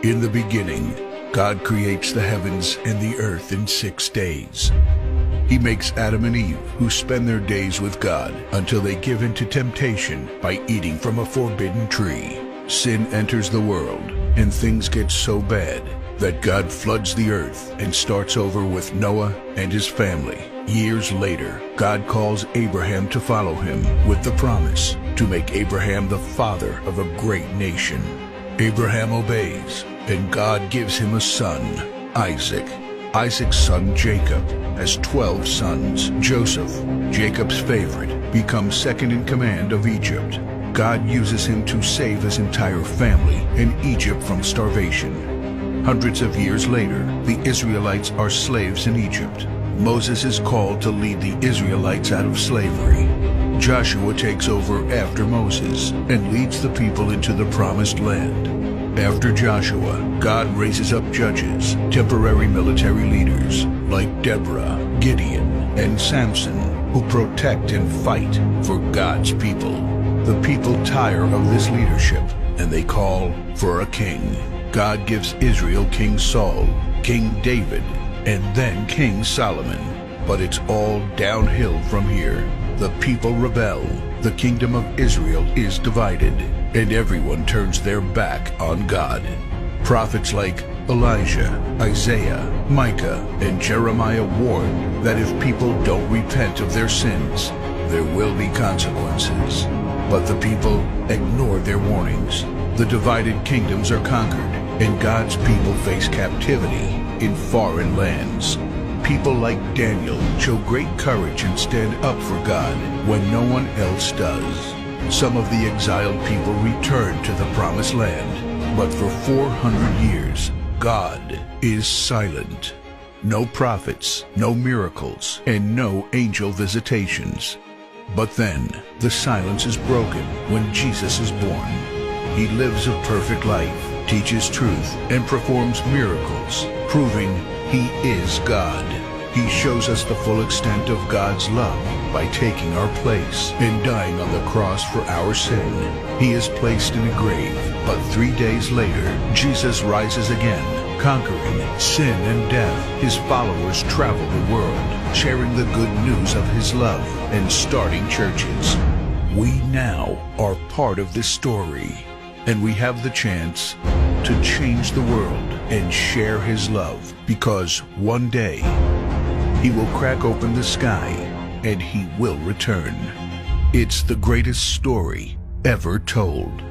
In the beginning, God creates the heavens and the earth in 6 days. He makes Adam and Eve, who spend their days with God until they give in to temptation by eating from a forbidden tree. Sin enters the world, and things get so bad that God floods the earth and starts over with Noah and his family. Years later, God calls Abraham to follow him with the promise to make Abraham the father of a great nation. Abraham obeys, and God gives him a son, Isaac. Isaac's son Jacob has 12 sons. Joseph, Jacob's favorite, becomes second in command of Egypt. God uses him to save his entire family and Egypt from starvation. Hundreds of years later, the Israelites are slaves in Egypt. Moses is called to lead the Israelites out of slavery. Joshua takes over after Moses and leads the people into the promised land. After Joshua, God raises up judges, temporary military leaders like Deborah, Gideon, and Samson, who protect and fight for God's people. The people tire of this leadership, and they call for a king. God gives Israel King Saul, King David, and then King Solomon. But it's all downhill from here. The people rebel, the kingdom of Israel is divided, and everyone turns their back on God. Prophets like Elijah, Isaiah, Micah, and Jeremiah warn that if people don't repent of their sins, there will be consequences. But the people ignore their warnings. The divided kingdoms are conquered, and God's people face captivity in foreign lands. People like Daniel show great courage and stand up for God when no one else does. Some of the exiled people return to the promised land, but for 400 years, God is silent. No prophets, no miracles, and no angel visitations. But then, the silence is broken when Jesus is born. He lives a perfect life, teaches truth, and performs miracles, proving He is God. He shows us the full extent of God's love by taking our place and dying on the cross for our sin. He is placed in a grave, but 3 days later, Jesus rises again, conquering sin and death. His followers travel the world, sharing the good news of His love and starting churches. We now are part of this story, and we have the chance to change the world and share His love, because one day He will crack open the sky and He will return. It's the greatest story ever told.